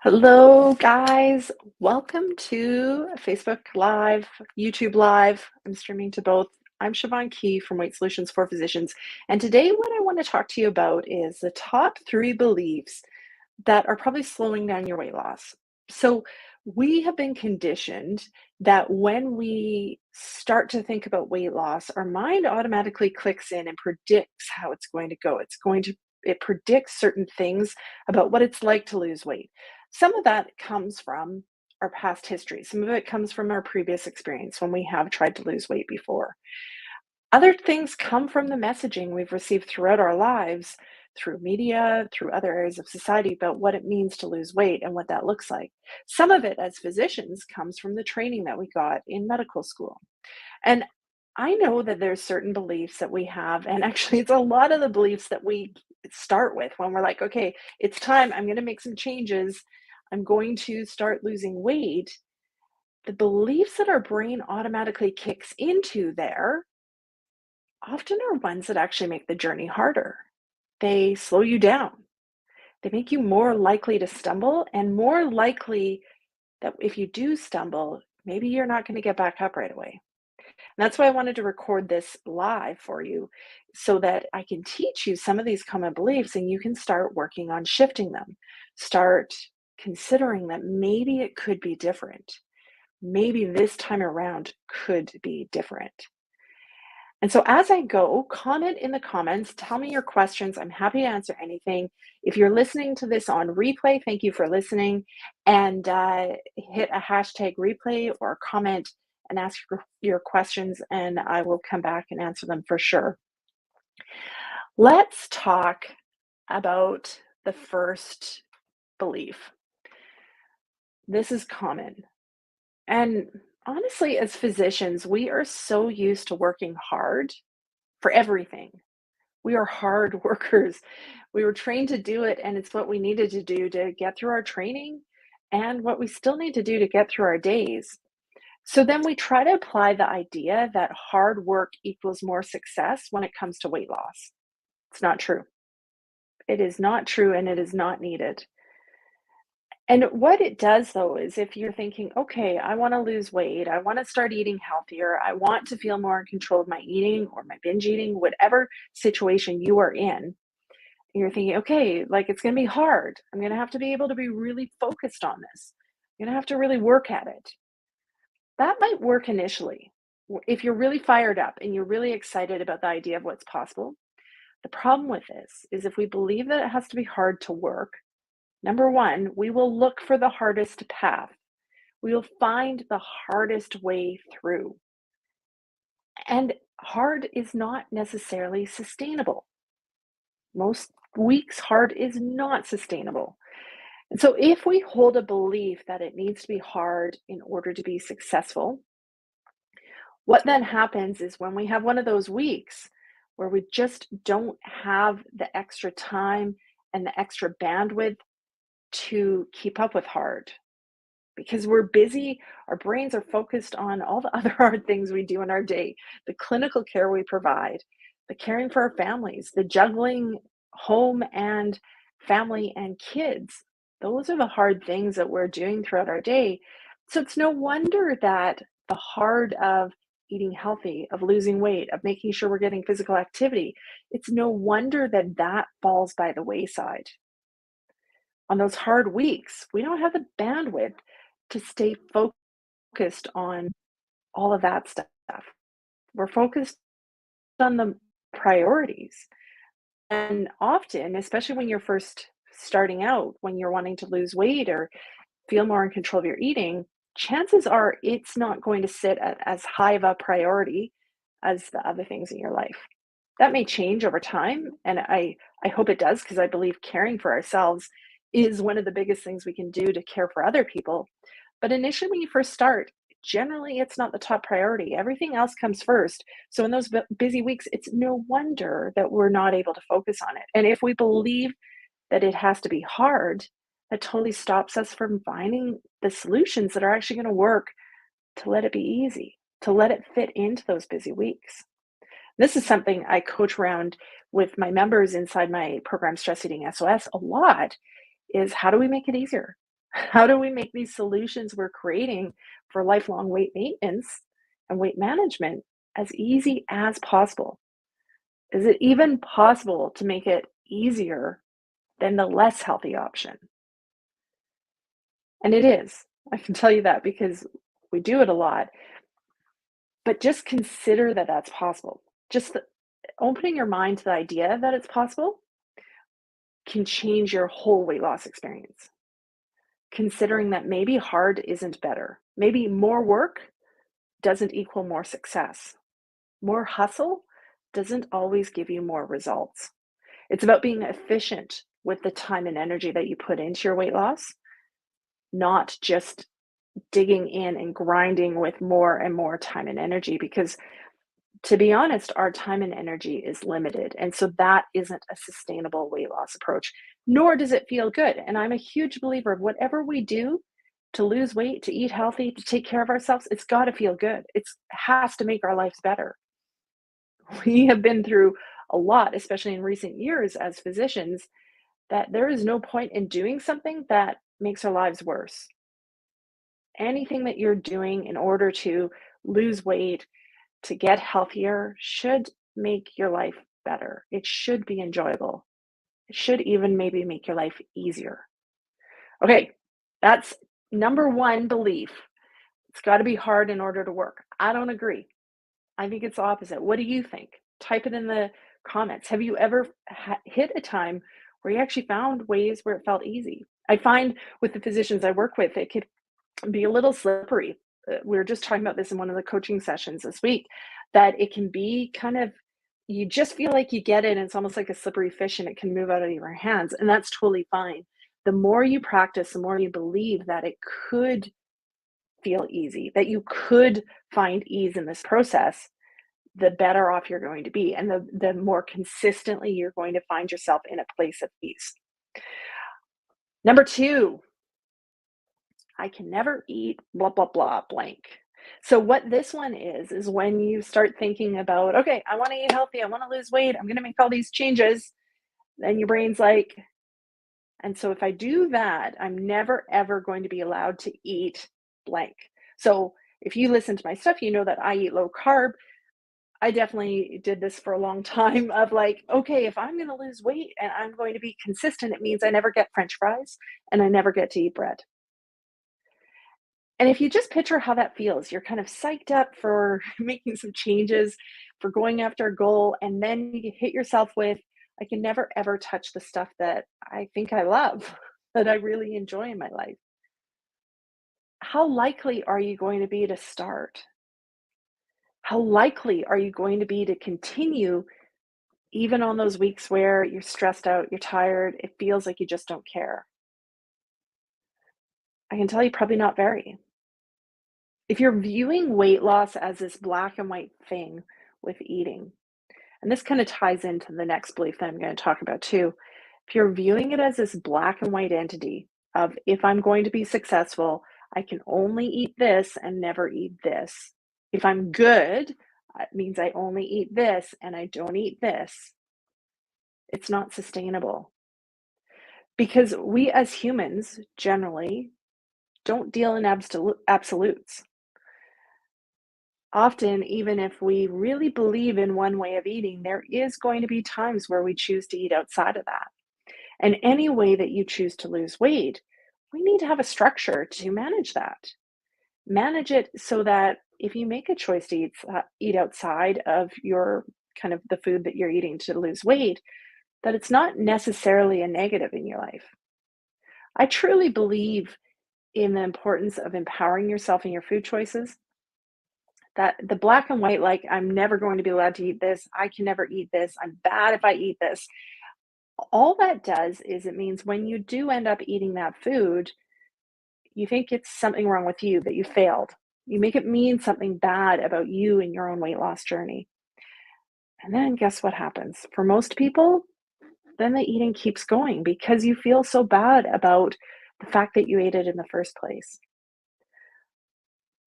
Hello, guys. Welcome to Facebook Live, YouTube Live. I'm streaming to both. I'm Siobhan Key from Weight Solutions for Physicians. And today, what I want to talk to you about is the top three beliefs that are probably slowing down your weight loss. So, we have been conditioned that when we start to think about weight loss, our mind automatically clicks in and predicts how it's going to go. It predicts certain things about what it's like to lose weight. Some of that comes from our past history. Some of it comes from our previous experience when we have tried to lose weight before. Other things come from the messaging we've received throughout our lives, through media, through other areas of society about what it means to lose weight and what that looks like. Some of it, as physicians, comes from the training that we got in medical school. And I know that there's certain beliefs that we have, and actually, it's a lot of the beliefs that we start with when we're like, okay, it's time, I'm going to make some changes, I'm going to start losing weight. The beliefs that our brain automatically kicks into there often are ones that actually make the journey harder. They slow you down. They make you more likely to stumble and more likely that if you do stumble, maybe you're not going to get back up right away. And that's why I wanted to record this live for you so that I can teach you some of these common beliefs and you can start working on shifting them. Start considering that maybe it could be different. Maybe this time around could be different. And so as I go, comment in the comments, tell me your questions. I'm happy to answer anything. If you're listening to this on replay, thank you for listening. And hit a hashtag replay or comment and ask your questions, and I will come back and answer them for sure. Let's talk about the first belief. This is common. And honestly, as physicians, we are so used to working hard for everything. We are hard workers. We were trained to do it, and it's what we needed to do to get through our training and what we still need to do to get through our days. So then we try to apply the idea that hard work equals more success when it comes to weight loss. It's not true. It is not true, and it is not needed. And what it does, though, is if you're thinking, okay, I want to lose weight, I want to start eating healthier, I want to feel more in control of my eating or my binge eating, whatever situation you are in, you're thinking, okay, like it's going to be hard. I'm going to have to be able to be really focused on this. I'm going to have to really work at it. That might work initially. If you're really fired up and you're really excited about the idea of what's possible, the problem with this is if we believe that it has to be hard to work, number one, we will look for the hardest path. We will find the hardest way through. And hard is not necessarily sustainable. Most weeks, hard is not sustainable. And so, if we hold a belief that it needs to be hard in order to be successful, what then happens is when we have one of those weeks where we just don't have the extra time and the extra bandwidth to keep up with hard because we're busy, our brains are focused on all the other hard things we do in our day, the clinical care we provide, the caring for our families, the juggling home and family and kids. Those are the hard things that we're doing throughout our day. So it's no wonder that the hard of eating healthy, of losing weight, of making sure we're getting physical activity, it's no wonder that that falls by the wayside. On those hard weeks, we don't have the bandwidth to stay focused on all of that stuff. We're focused on the priorities. And often, especially when you're first starting out, when you're wanting to lose weight or feel more in control of your eating, chances are it's not going to sit at as high of a priority as the other things in your life. That may change over time, and I hope it does because I believe caring for ourselves is one of the biggest things we can do to care for other people. But initially, when you first start, generally it's not the top priority. Everything else comes first. So in those busy weeks, it's no wonder that we're not able to focus on it. And if we believe that it has to be hard, that totally stops us from finding the solutions that are actually going to work to let it be easy, to let it fit into those busy weeks. This is something I coach around with my members inside my program Stress Eating SOS a lot is how do we make it easier? How do we make these solutions we're creating for lifelong weight maintenance and weight management as easy as possible? Is it even possible to make it easier than the less healthy option? And it is. I can tell you that because we do it a lot. But just consider that that's possible. Just opening your mind to the idea that it's possible can change your whole weight loss experience. Considering that maybe hard isn't better. Maybe more work doesn't equal more success. More hustle doesn't always give you more results. It's about being efficient with the time and energy that you put into your weight loss, not just digging in and grinding with more and more time and energy because to be honest, our time and energy is limited. And so that isn't a sustainable weight loss approach, nor does it feel good. And I'm a huge believer of whatever we do to lose weight, to eat healthy, to take care of ourselves, it's got to feel good. It has to make our lives better. We have been through a lot, especially in recent years as physicians, that there is no point in doing something that makes our lives worse. Anything that you're doing in order to lose weight, to get healthier should make your life better. It should be enjoyable. It should even maybe make your life easier. Okay, that's number one belief. It's got to be hard in order to work. I don't agree. I think it's the opposite. What do you think? Type it in the comments. Have you ever hit a time where you actually found ways where it felt easy? I find with the physicians I work with, it could be a little slippery. We were just talking about this in one of the coaching sessions this week, that it can be kind of, you just feel like you get it, and it's almost like a slippery fish and it can move out of your hands. And that's totally fine. The more you practice, the more you believe that it could feel easy, that you could find ease in this process, the better off you're going to be. And the more consistently you're going to find yourself in a place of ease. Number two, I can never eat blah, blah, blah, blank. So, what this one is when you start thinking about, okay, I want to eat healthy, I want to lose weight, I'm going to make all these changes. Then your brain's like, and so if I do that, I'm never, ever going to be allowed to eat blank. So, if you listen to my stuff, you know that I eat low carb. I definitely did this for a long time of like, okay, if I'm going to lose weight and I'm going to be consistent, it means I never get French fries and I never get to eat bread. And if you just picture how that feels, you're kind of psyched up for making some changes, for going after a goal, and then you hit yourself with, I can never ever touch the stuff that I think I love, that I really enjoy in my life. How likely are you going to be to start? How likely are you going to be to continue even on those weeks where you're stressed out, you're tired, it feels like you just don't care? I can tell you probably not very. If you're viewing weight loss as this black and white thing with eating, and this kind of ties into the next belief that I'm going to talk about too. If you're viewing it as this black and white entity of if I'm going to be successful, I can only eat this and never eat this. If I'm good, it means I only eat this and I don't eat this. It's not sustainable because we as humans generally don't deal in absolutes. Often, even if we really believe in one way of eating, there is going to be times where we choose to eat outside of that. And any way that you choose to lose weight, we need to have a structure to manage that. Manage it so that if you make a choice to eat outside of your kind of the food that you're eating to lose weight, that it's not necessarily a negative in your life. I truly believe in the importance of empowering yourself in your food choices. That the black and white, like, I'm never going to be allowed to eat this, I can never eat this, I'm bad if I eat this. All that does is it means when you do end up eating that food, you think it's something wrong with you, that you failed. You make it mean something bad about you and your own weight loss journey. And then guess what happens? For most people, then the eating keeps going because you feel so bad about the fact that you ate it in the first place.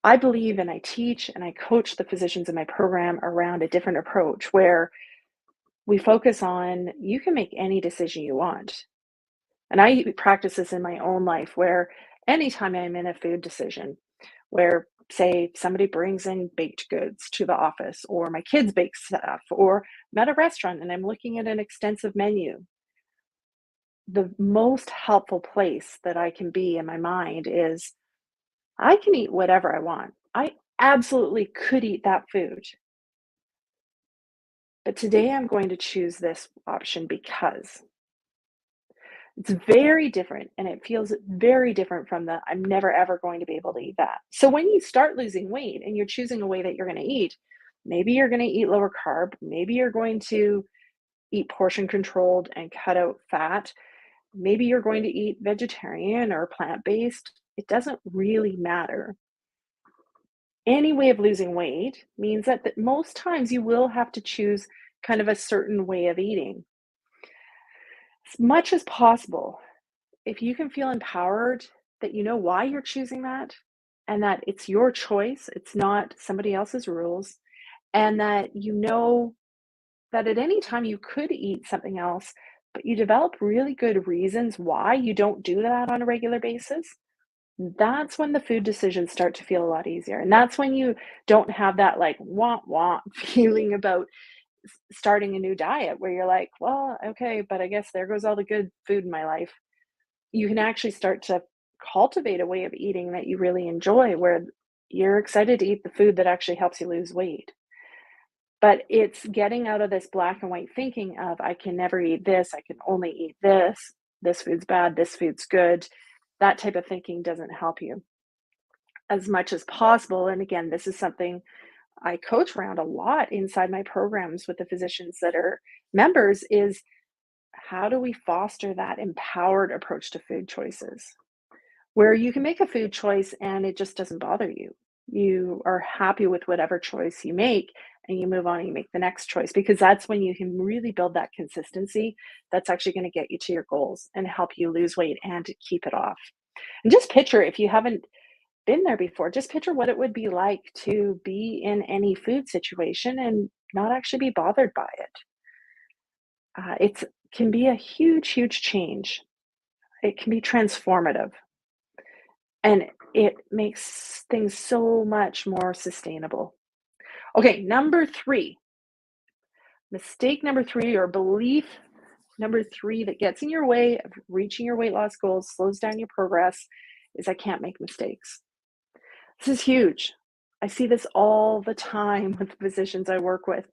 I believe and I teach and I coach the physicians in my program around a different approach where we focus on you can make any decision you want. And I practice this in my own life where anytime I'm in a food decision where, say, somebody brings in baked goods to the office, or my kids bake stuff, or I'm at a restaurant and I'm looking at an extensive menu, the most helpful place that I can be in my mind is I can eat whatever I want. I absolutely could eat that food, but today I'm going to choose this option because it's very different and it feels very different from the I'm never ever going to be able to eat that. So when you start losing weight and you're choosing a way that you're going to eat, maybe you're going to eat lower carb, maybe you're going to eat portion controlled and cut out fat, maybe you're going to eat vegetarian or plant based. It doesn't really matter. Any way of losing weight means that most times you will have to choose kind of a certain way of eating. As much as possible, if you can feel empowered that you know why you're choosing that and that it's your choice, it's not somebody else's rules, and that you know that at any time you could eat something else, but you develop really good reasons why you don't do that on a regular basis, that's when the food decisions start to feel a lot easier. And that's when you don't have that like want want feeling about starting a new diet where you're like, well, okay, but I guess there goes all the good food in my life. You can actually start to cultivate a way of eating that you really enjoy where you're excited to eat the food that actually helps you lose weight. But it's getting out of this black and white thinking of I can never eat this, I can only eat this food's bad, this food's good. That type of thinking doesn't help you as much as possible. And again, this is something I coach around a lot inside my programs with the physicians that are members is how do we foster that empowered approach to food choices? Where you can make a food choice and it just doesn't bother you. You are happy with whatever choice you make and you move on and you make the next choice because that's when you can really build that consistency that's actually going to get you to your goals and help you lose weight and to keep it off. And just picture if you haven't been there before, just picture what it would be like to be in any food situation and not actually be bothered by it. It can be a huge, huge change. It can be transformative. And it makes things so much more sustainable. Okay, number 3, mistake number 3 or belief number 3 that gets in your way of reaching your weight loss goals, slows down your progress, is I can't make mistakes. This is huge. I see this all the time with the physicians I work with,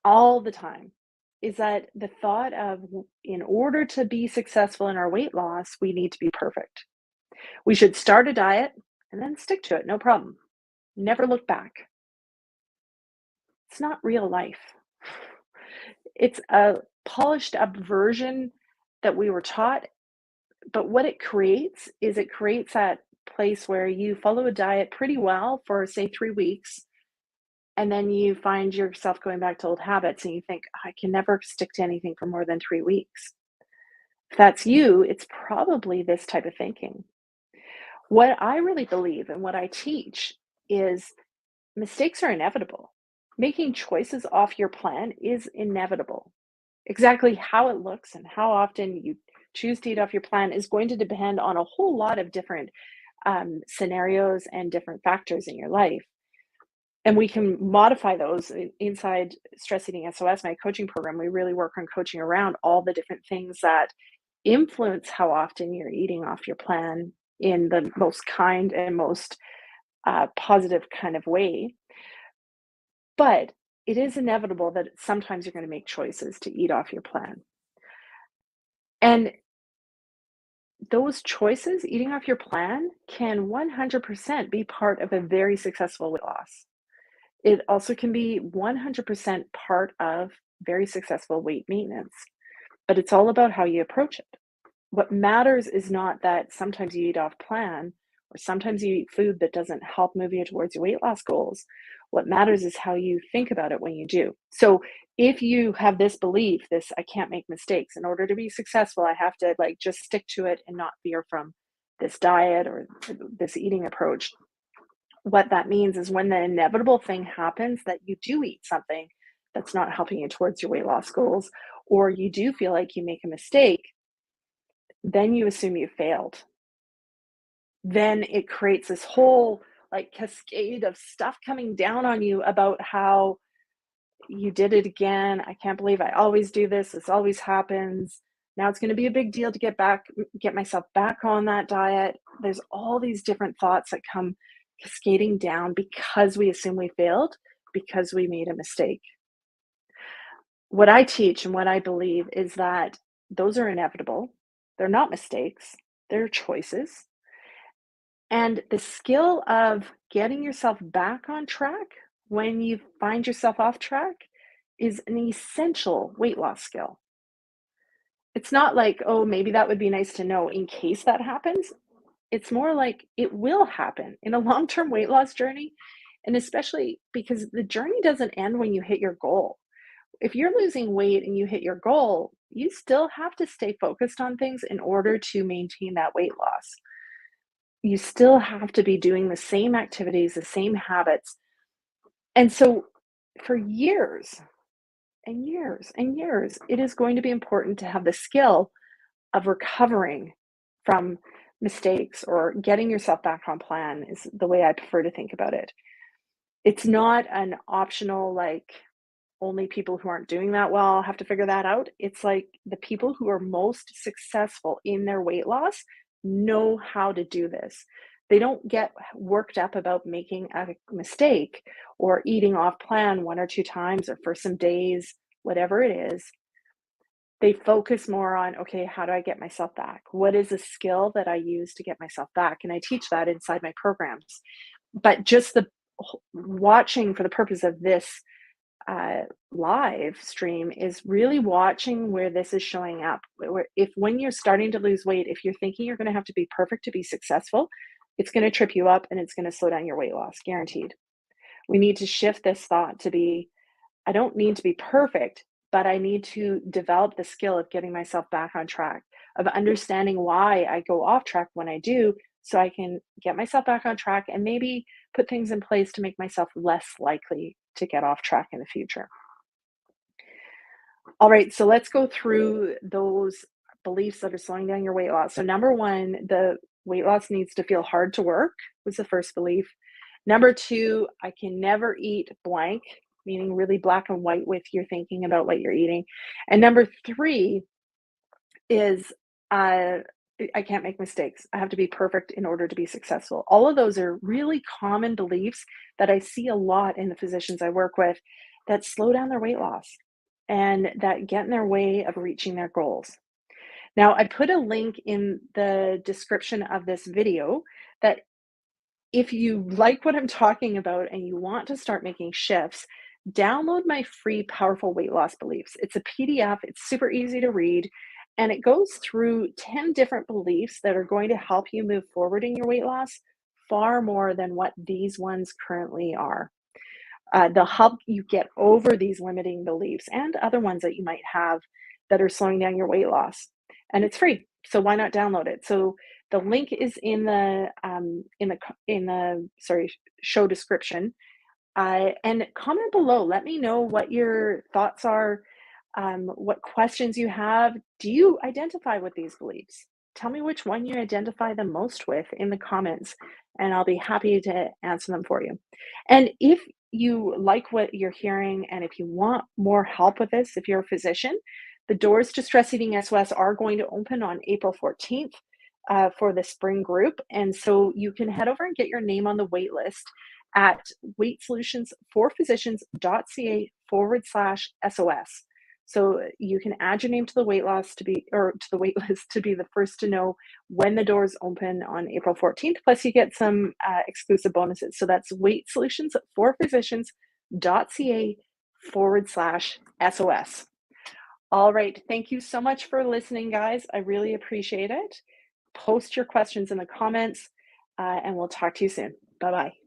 all the time. Is that the thought of in order to be successful in our weight loss, we need to be perfect. We should start a diet and then stick to it, no problem. Never look back. It's not real life. It's a polished up version that we were taught, but what it creates is it creates that place where you follow a diet pretty well for, say, 3 weeks, and then you find yourself going back to old habits and you think, I can never stick to anything for more than 3 weeks. If that's you, it's probably this type of thinking. What I really believe and what I teach is mistakes are inevitable. Making choices off your plan is inevitable. Exactly how it looks and how often you choose to eat off your plan is going to depend on a whole lot of different scenarios and different factors in your life. And we can modify those inside Stress Eating SOS, my coaching program. We really work on coaching around all the different things that influence how often you're eating off your plan in the most kind and most positive kind of way. But it is inevitable that sometimes you're going to make choices to eat off your plan. And those choices, eating off your plan, can 100% be part of a very successful weight loss. It also can be 100% part of very successful weight maintenance, but it's all about how you approach it. What matters is not that sometimes you eat off plan or sometimes you eat food that doesn't help move you towards your weight loss goals. What matters is how you think about it when you do. So if you have this belief, this I can't make mistakes, in order to be successful, I have to like just stick to it and not veer from this diet or this eating approach. What that means is when the inevitable thing happens that you do eat something that's not helping you towards your weight loss goals, or you do feel like you make a mistake, then you assume you failed. then it creates this whole like cascade of stuff coming down on you about how you did it again. I can't believe I always do this. This always happens. Now it's going to be a big deal to get myself back on that diet. There's all these different thoughts that come cascading down because we assume we failed, because we made a mistake. What I teach and what I believe is that those are inevitable. They're not mistakes, they're choices. And the skill of getting yourself back on track when you find yourself off track is an essential weight loss skill. It's not like, oh, maybe that would be nice to know in case that happens. It's more like it will happen in a long term weight loss journey. And especially because the journey doesn't end when you hit your goal. If you're losing weight and you hit your goal, you still have to stay focused on things in order to maintain that weight loss. You still have to be doing the same activities, the same habits. And so for years and years and years, it is going to be important to have the skill of recovering from mistakes or getting yourself back on plan is the way I prefer to think about it. It's not an optional, like, only people who aren't doing that well have to figure that out. It's like the people who are most successful in their weight loss know how to do this. They don't get worked up about making a mistake or eating off plan one or two times or for some days, whatever it is. They focus more on, okay, how do I get myself back? What is a skill that I use to get myself back? And I teach that inside my programs. But just the watching for the purpose of this live stream is really watching where this is showing up. If when you're starting to lose weight, if you're thinking you're going to have to be perfect to be successful, it's going to trip you up and it's going to slow down your weight loss, guaranteed. We need to shift this thought to be, I don't need to be perfect, but I need to develop the skill of getting myself back on track, of understanding why I go off track when I do, so I can get myself back on track and maybe put things in place to make myself less likely to get off track in the future. All right, so let's go through those beliefs that are slowing down your weight loss. So, number one, the weight loss needs to feel hard to work was the first belief. Number two, I can never eat blank, meaning really black and white with your thinking about what you're eating. And number three is I can't make mistakes. I have to be perfect in order to be successful. All of those are really common beliefs that I see a lot in the physicians I work with that slow down their weight loss and that get in their way of reaching their goals. Now, I put a link in the description of this video that if you like what I'm talking about and you want to start making shifts, download my free Powerful Weight Loss Beliefs. It's a PDF, it's super easy to read, and it goes through 10 different beliefs that are going to help you move forward in your weight loss far more than what these ones currently are. They'll help you get over these limiting beliefs and other ones that you might have that are slowing down your weight loss. And it's free, so why not download it? So the link is in the show description. And comment below. Let me know what your thoughts are, what questions you have. Do you identify with these beliefs? Tell me which one you identify the most with in the comments, and I'll be happy to answer them for you. And if you like what you're hearing, and if you want more help with this, if you're a physician, the doors to Stress Eating SOS are going to open on April 14th for the spring group. And so you can head over and get your name on the wait list at weightsolutionsforphysicians.ca/SOS. So you can add your name to the wait list to be the first to know when the doors open on April 14th. Plus, you get some exclusive bonuses. So that's weightsolutionsforphysicians.ca/SOS. All right. Thank you so much for listening, guys. I really appreciate it. Post your questions in the comments, and we'll talk to you soon. Bye bye.